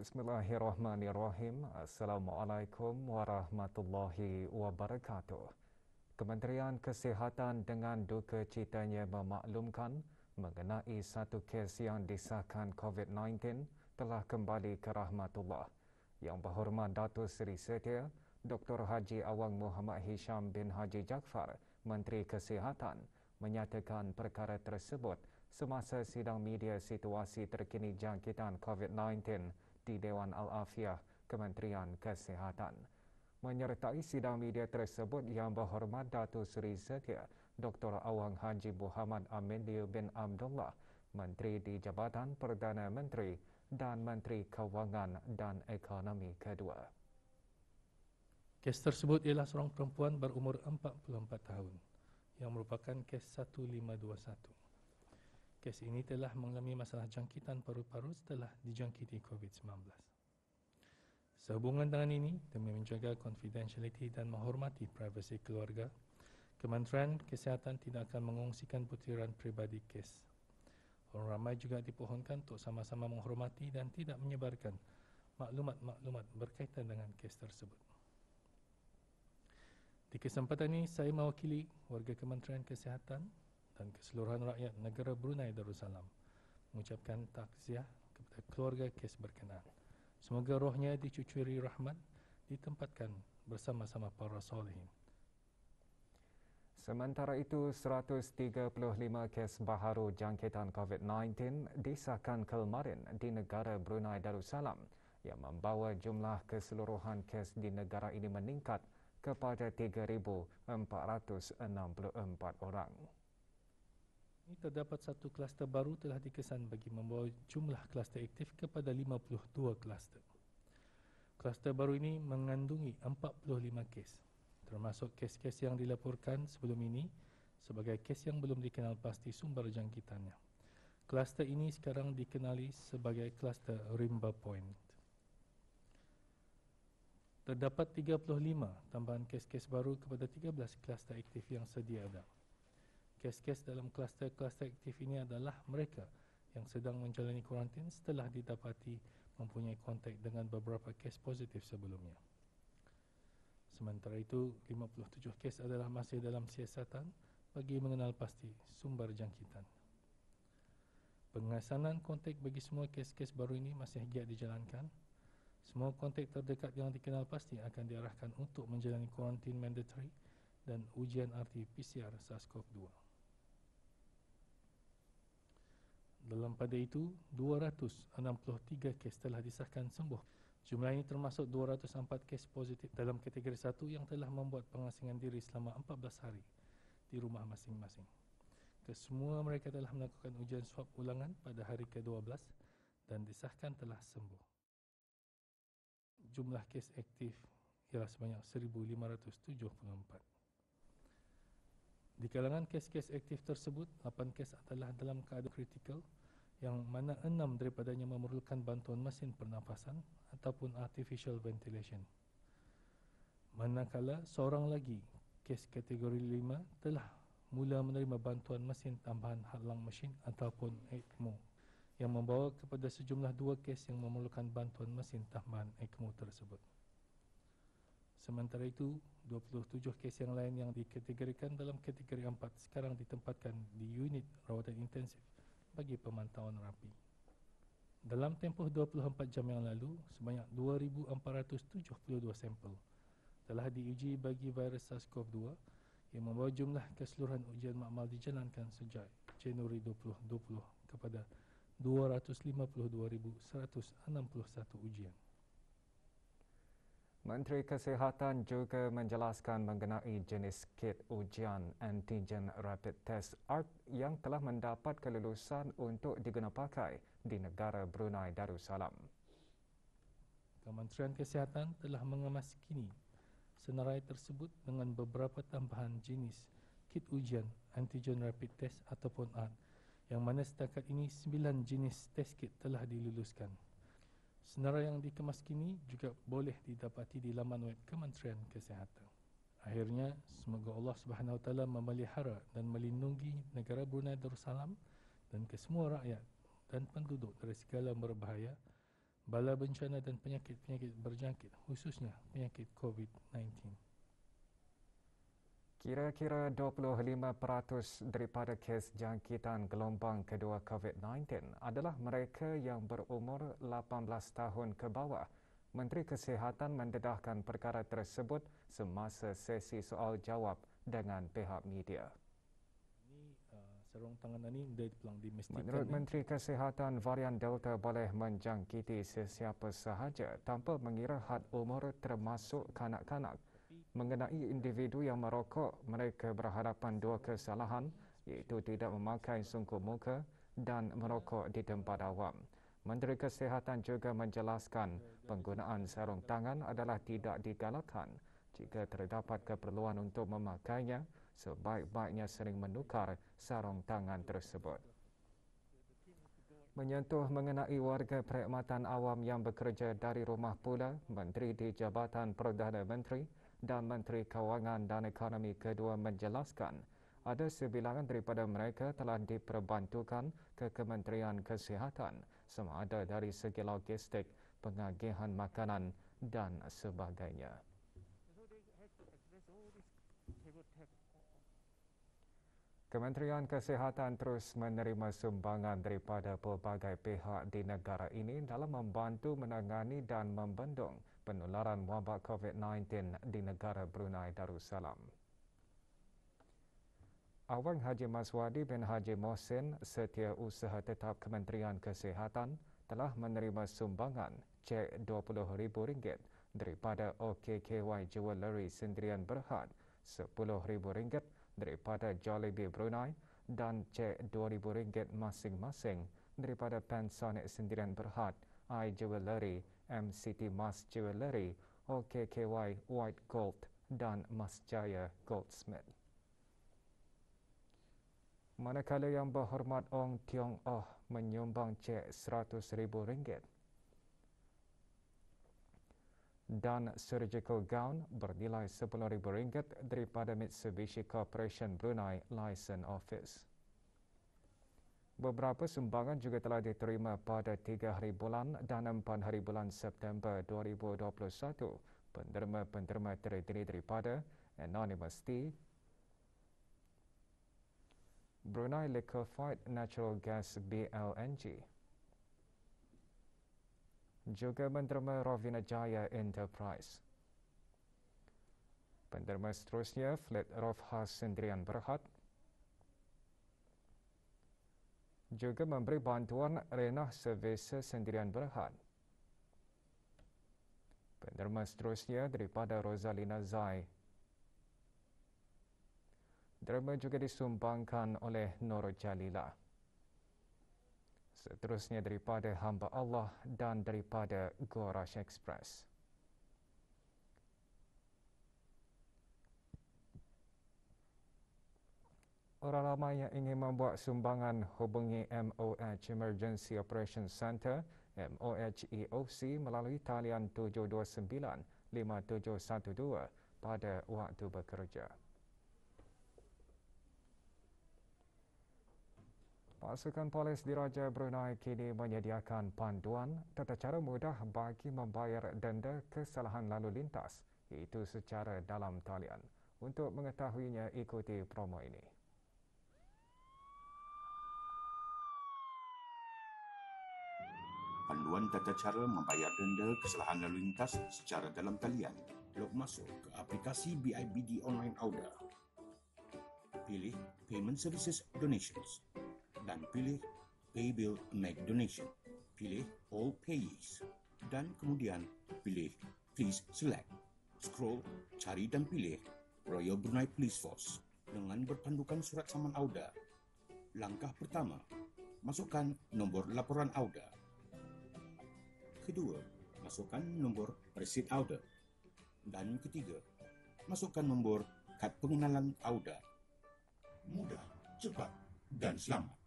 Bismillahirrahmanirrahim. Assalamualaikum warahmatullahi wabarakatuh. Kementerian Kesihatan dengan duka citanya memaklumkan mengenai satu kes yang disahkan COVID-19 telah kembali ke rahmatullah. Yang Berhormat Datuk Seri Setia, Dr. Haji Awang Muhammad Hisham bin Haji Jaafar, Menteri Kesihatan, menyatakan perkara tersebut semasa sidang media situasi terkini jangkitan COVID-19 di Dewan Al-Afiah Kementerian Kesihatan. Menyertai sidang media tersebut Yang Berhormat Datuk Seri Setia, Dr. Awang Haji Muhammad Amindiu bin Abdullah, Menteri di Jabatan Perdana Menteri dan Menteri Kewangan dan Ekonomi kedua. Kes tersebut ialah seorang perempuan berumur 44 tahun yang merupakan kes 1521. Kes ini telah mengalami masalah jangkitan paru-paru setelah dijangkiti COVID-19. Sehubungan dengan ini, demi menjaga confidentiality dan menghormati privasi keluarga, Kementerian Kesihatan tidak akan mengongsikan butiran peribadi kes. Orang ramai juga dipohonkan untuk sama-sama menghormati dan tidak menyebarkan maklumat-maklumat berkaitan dengan kes tersebut. Di kesempatan ini, saya mewakili warga Kementerian Kesihatan dan keseluruhan rakyat negara Brunei Darussalam mengucapkan takziah kepada keluarga kes berkenaan. Semoga rohnya dicucuri rahmat, ditempatkan bersama-sama para solehin. Sementara itu, 135 kes baharu jangkitan COVID-19 disahkan kemarin di negara Brunei Darussalam yang membawa jumlah keseluruhan kes di negara ini meningkat kepada 3,464 orang. Ini terdapat satu kluster baru telah dikesan bagi membawa jumlah kluster aktif kepada 52 kluster. Kluster baru ini mengandungi 45 kes, termasuk kes-kes yang dilaporkan sebelum ini sebagai kes yang belum dikenal pasti sumber jangkitannya. Kluster ini sekarang dikenali sebagai kluster Rimba Point. Terdapat 35 tambahan kes-kes baru kepada 13 kluster aktif yang sedia ada. Kes-kes dalam kluster-kluster aktif ini adalah mereka yang sedang menjalani kuarantin setelah didapati mempunyai kontak dengan beberapa kes positif sebelumnya. Sementara itu, 57 kes adalah masih dalam siasatan bagi mengenal pasti sumber jangkitan. Pengesanan kontak bagi semua kes-kes baru ini masih giat dijalankan. Semua kontak terdekat yang dikenal pasti akan diarahkan untuk menjalani kuarantin mandatory dan ujian RT-PCR SARS-CoV-2. Dalam pada itu, 263 kes telah disahkan sembuh. Jumlah ini termasuk 204 kes positif dalam kategori 1 yang telah membuat pengasingan diri selama 14 hari di rumah masing-masing. Kesemua mereka telah melakukan ujian swab ulangan pada hari ke-12 dan disahkan telah sembuh. Jumlah kes aktif ialah sebanyak 1,574. Di kalangan kes-kes aktif tersebut, 8 kes adalah dalam keadaan kritikal yang mana 6 daripadanya memerlukan bantuan mesin pernafasan ataupun artificial ventilation. Manakala seorang lagi kes kategori 5 telah mula menerima bantuan mesin tambahan halang mesin ataupun ECMO yang membawa kepada sejumlah 2 kes yang memerlukan bantuan mesin tambahan ECMO tersebut. Sementara itu, 27 kes yang lain yang dikategorikan dalam kategori 4 sekarang ditempatkan di unit rawatan intensif bagi pemantauan rapi. Dalam tempoh 24 jam yang lalu, sebanyak 2,472 sampel telah diuji bagi virus SARS-CoV-2 yang membawa jumlah keseluruhan ujian makmal dijalankan sejak Januari 2020 kepada 252,161 ujian. Menteri Kesihatan juga menjelaskan mengenai jenis kit ujian antigen rapid test ART yang telah mendapat kelulusan untuk digunakan pakai di negara Brunei Darussalam. Kementerian Kesihatan telah mengemas kini senarai tersebut dengan beberapa tambahan jenis kit ujian antigen rapid test ataupun ART yang mana setakat ini 9 jenis test kit telah diluluskan. Senarai yang dikemas kini juga boleh didapati di laman web Kementerian Kesihatan. Akhirnya, semoga Allah Subhanahu Wa Taala memelihara dan melindungi negara Brunei Darussalam dan kesemua rakyat dan penduduk dari segala berbahaya, bala bencana dan penyakit-penyakit berjangkit, khususnya penyakit COVID-19. Kira-kira 25% daripada kes jangkitan gelombang kedua COVID-19 adalah mereka yang berumur 18 tahun ke bawah. Menteri Kesihatan mendedahkan perkara tersebut semasa sesi soal jawab dengan pihak media. Sarung tangan ini telah dipastikan. Menurut Menteri Kesihatan, varian Delta boleh menjangkiti sesiapa sahaja tanpa mengira had umur termasuk kanak-kanak. Mengenai individu yang merokok, mereka berhadapan dua kesalahan iaitu tidak memakai sungkup muka dan merokok di tempat awam. Menteri Kesihatan juga menjelaskan penggunaan sarung tangan adalah tidak digalakkan. Jika terdapat keperluan untuk memakainya, sebaik-baiknya sering menukar sarung tangan tersebut. Menyentuh mengenai warga perkhidmatan awam yang bekerja dari rumah pula, Menteri di Jabatan Perdana Menteri dan Menteri Kewangan dan Ekonomi kedua menjelaskan ada sebilangan daripada mereka telah diperbantukan ke Kementerian Kesihatan sama ada dari segi logistik, pengagihan makanan dan sebagainya. Kementerian Kesihatan terus menerima sumbangan daripada pelbagai pihak di negara ini dalam membantu menangani dan membendung penularan wabak COVID-19 di negara Brunei Darussalam. Awang Haji Maswadi bin Haji Mohsin, Setiausaha Tetap Kementerian Kesihatan, telah menerima sumbangan cek RM20,000 daripada OKKY Jewellery Sendirian Berhad, RM10,000 daripada Jollibee Brunei dan cek RM2,000 masing-masing daripada Panasonic Sendirian Berhad, iJewellery, MCT Mas Jewellery, OKKY White Gold dan Masjaya Goldsmith. Manakala Yang Berhormat Ong Tiong Oh menyumbang cek RM100,000 dan surgical gown bernilai RM10,000 daripada Mitsubishi Corporation Brunei License Office. Beberapa sumbangan juga telah diterima pada 3 hari bulan dan 4 hari bulan September 2021. Penderma-penderma terdiri daripada Anonymous Tea, Brunei Liquefied Natural Gas BLNG, juga penderma Rovina Jaya Enterprise. Penderma seterusnya Fleet Roofhouse Sendirian Berhad, juga memberi bantuan Renah Services Sendirian Berhad. Penderma seterusnya daripada Rosalina Zai. Derma juga disumbangkan oleh Nur Jalila. Seterusnya daripada Hamba Allah dan daripada Gorash Express. Orang ramai yang ingin membuat sumbangan hubungi MOH Emergency Operations Center MOH EOC melalui talian 729-5712 pada waktu bekerja. Pasukan Polis Diraja Brunei kini menyediakan panduan tata cara mudah bagi membayar denda kesalahan lalu lintas, iaitu secara dalam talian. Untuk mengetahuinya, ikuti promo ini. Panduan tata cara membayar denda kesalahan lalu lintas secara dalam talian. Log masuk ke aplikasi BIBD Online Auda. Pilih Payment Services Donations dan pilih Pay Bill Make Donation. Pilih All Payees dan kemudian pilih Please Select. Scroll, cari dan pilih Royal Brunei Police Force dengan berpandukan surat saman Auda. Langkah pertama, masukkan nombor laporan Auda. Kedua, masukkan nombor resit Auda. Dan ketiga, masukkan nombor kad pengenalan Auda. Mudah, cepat dan selamat.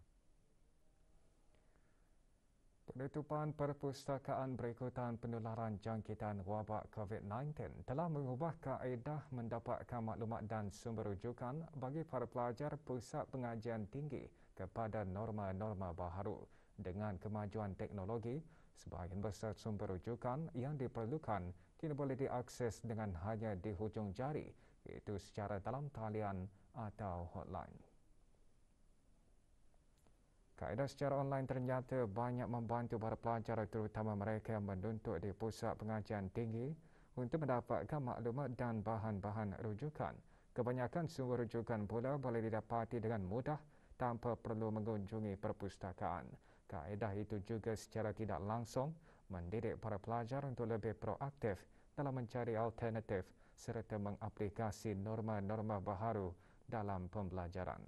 Penutupan perpustakaan berikutan penularan jangkitan wabak COVID-19 telah mengubah kaedah mendapatkan maklumat dan sumber rujukan bagi para pelajar pusat pengajian tinggi kepada norma-norma baharu. Dengan kemajuan teknologi, Sebahagian besar sumber rujukan yang diperlukan kini boleh diakses dengan hanya di hujung jari, iaitu secara dalam talian atau hotline. Kaedah secara online ternyata banyak membantu para pelajar terutama mereka yang menuntut di pusat pengajian tinggi untuk mendapatkan maklumat dan bahan-bahan rujukan. Kebanyakan sumber rujukan pula boleh didapati dengan mudah tanpa perlu mengunjungi perpustakaan. Kaedah itu juga secara tidak langsung mendidik para pelajar untuk lebih proaktif dalam mencari alternatif serta mengaplikasi norma-norma baharu dalam pembelajaran.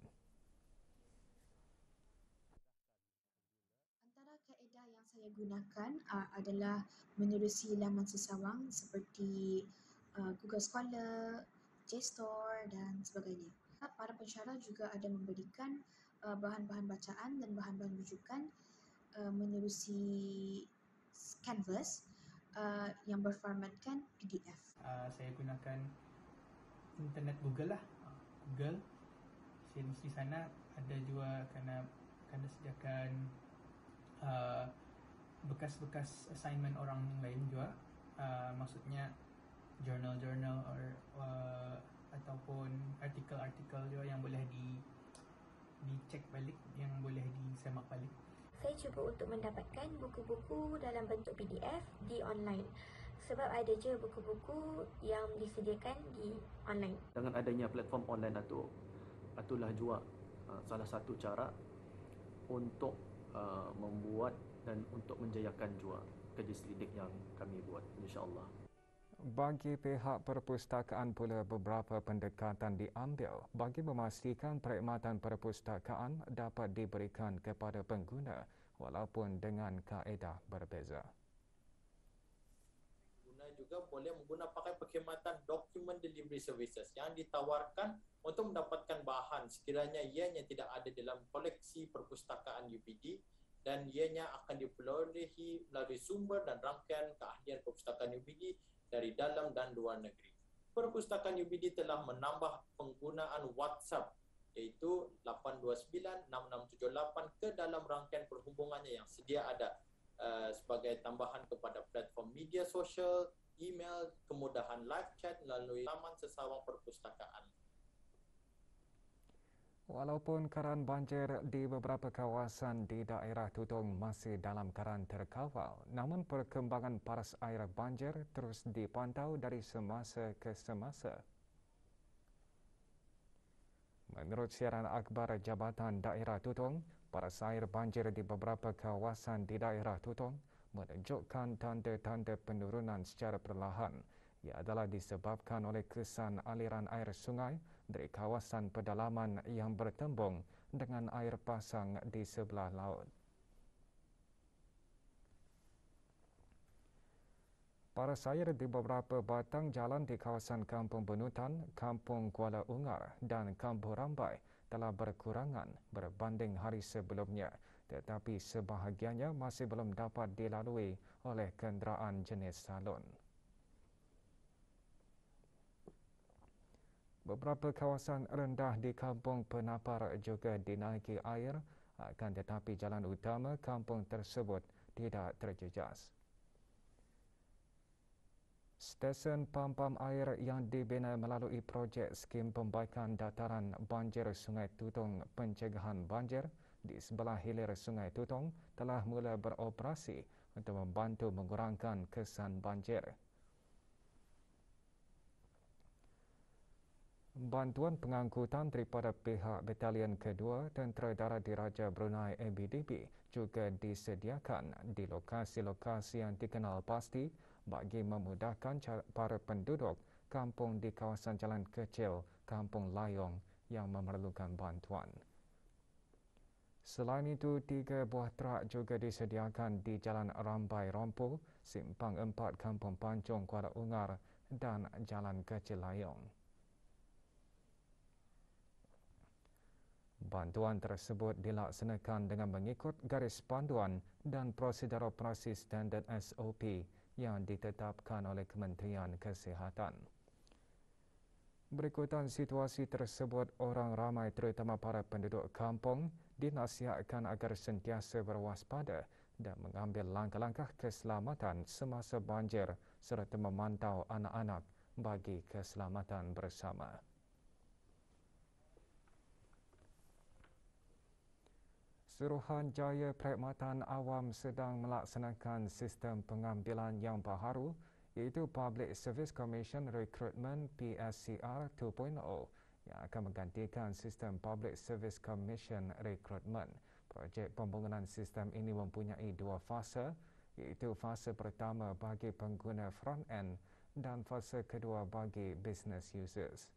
Antara kaedah yang saya gunakan adalah menerusi laman sesawang seperti Google Scholar, JSTOR dan sebagainya. Para pensyarah juga ada memberikan bahan-bahan bacaan dan bahan-bahan rujukan menerusi Canvas yang berformatkan PDF. Saya gunakan internet Google lah. Google. Di sana ada juga kerana sediakan bekas-bekas assignment orang lain juga. Maksudnya journal ataupun artikel-artikel juga yang boleh dicek balik, yang boleh disemak balik. Saya cuba untuk mendapatkan buku-buku dalam bentuk PDF di online. Sebab ada je buku-buku yang disediakan di online. Dengan adanya platform online itulah juga salah satu cara untuk membuat dan untuk menjayakan juga kerja selidik yang kami buat, insya-Allah. Bagi pihak perpustakaan pula beberapa pendekatan diambil bagi memastikan perkhidmatan perpustakaan dapat diberikan kepada pengguna walaupun dengan kaedah berbeza. Pengguna juga boleh pakai perkhidmatan document delivery services yang ditawarkan untuk mendapatkan bahan sekiranya ianya tidak ada dalam koleksi perpustakaan UPD dan ianya akan diperolehi melalui sumber dan rangkaian keahlian perpustakaan UPD dari dalam dan luar negeri. Perpustakaan UPD telah menambah penggunaan WhatsApp iaitu 8296678 ke dalam rangkaian perhubungannya yang sedia ada sebagai tambahan kepada platform media sosial, email, kemudahan live chat melalui laman sesawang perpustakaan. Walaupun keadaan banjir di beberapa kawasan di daerah Tutong masih dalam keadaan terkawal, namun perkembangan paras air banjir terus dipantau dari semasa ke semasa. Menurut siaran akhbar Jabatan Daerah Tutong, paras air banjir di beberapa kawasan di daerah Tutong menunjukkan tanda-tanda penurunan secara perlahan. Ia adalah disebabkan oleh kesan aliran air sungai dari kawasan pedalaman yang bertembung dengan air pasang di sebelah laut. Paras air di beberapa batang jalan di kawasan Kampung Benutan, Kampung Kuala Ungar dan Kampung Rambai telah berkurangan berbanding hari sebelumnya, tetapi sebahagiannya masih belum dapat dilalui oleh kenderaan jenis salon. Beberapa kawasan rendah di Kampung Penapar juga dinaiki air, akan tetapi jalan utama kampung tersebut tidak terjejas. Stesen pam-pam air yang dibina melalui projek skim pembaikan dataran banjir Sungai Tutong Pencegahan Banjir di sebelah hilir Sungai Tutong telah mula beroperasi untuk membantu mengurangkan kesan banjir. Bantuan pengangkutan daripada pihak Batalion Kedua Tentera Darat Diraja Brunei ABDB juga disediakan di lokasi-lokasi yang dikenal pasti bagi memudahkan para penduduk kampung di kawasan jalan kecil Kampung Layong yang memerlukan bantuan. Selain itu, 3 buah trak juga disediakan di Jalan Rambai Rompu, Simpang 4 Kampung Pancong Kuala Ungar dan Jalan Kecil Layong. Bantuan tersebut dilaksanakan dengan mengikut garis panduan dan prosedur operasi standard SOP yang ditetapkan oleh Kementerian Kesihatan. Berikutan situasi tersebut, orang ramai terutama para penduduk kampung dinasihatkan agar sentiasa berwaspada dan mengambil langkah-langkah keselamatan semasa banjir serta memantau anak-anak bagi keselamatan bersama. Suruhanjaya Perkhidmatan Awam sedang melaksanakan sistem pengambilan yang baharu iaitu Public Service Commission Recruitment PSCR 2.0 yang akan menggantikan sistem Public Service Commission Recruitment. Projek pembangunan sistem ini mempunyai dua fasa iaitu fasa pertama bagi pengguna front-end dan fasa kedua bagi business users.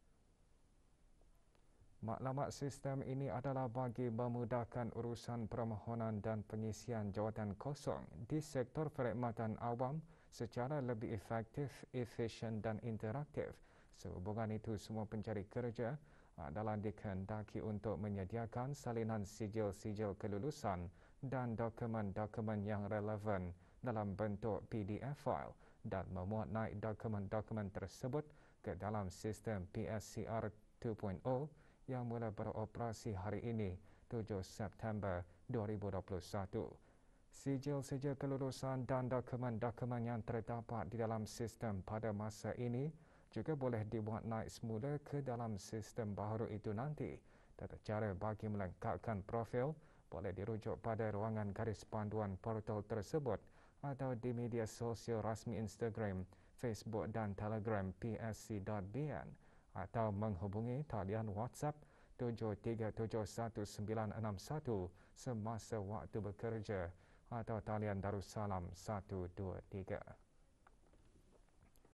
Maklumat sistem ini adalah bagi memudahkan urusan permohonan dan pengisian jawatan kosong di sektor perkhidmatan awam secara lebih efektif, efisien dan interaktif. Sehubungan itu, semua pencari kerja adalah dikehendaki untuk menyediakan salinan sijil-sijil kelulusan dan dokumen-dokumen yang relevan dalam bentuk PDF file dan memuat naik dokumen-dokumen tersebut ke dalam sistem PSCR 2.0 yang mula beroperasi hari ini, 7 September 2021. Sijil-sijil kelulusan dan dokumen-dokumen yang terdapat di dalam sistem pada masa ini juga boleh dibuat naik semula ke dalam sistem baharu itu nanti. Tata cara bagi melengkapkan profil boleh dirujuk pada ruangan garis panduan portal tersebut atau di media sosial rasmi Instagram, Facebook dan Telegram psc.bn atau menghubungi talian WhatsApp 73711961 semasa waktu bekerja atau talian Darussalam 123.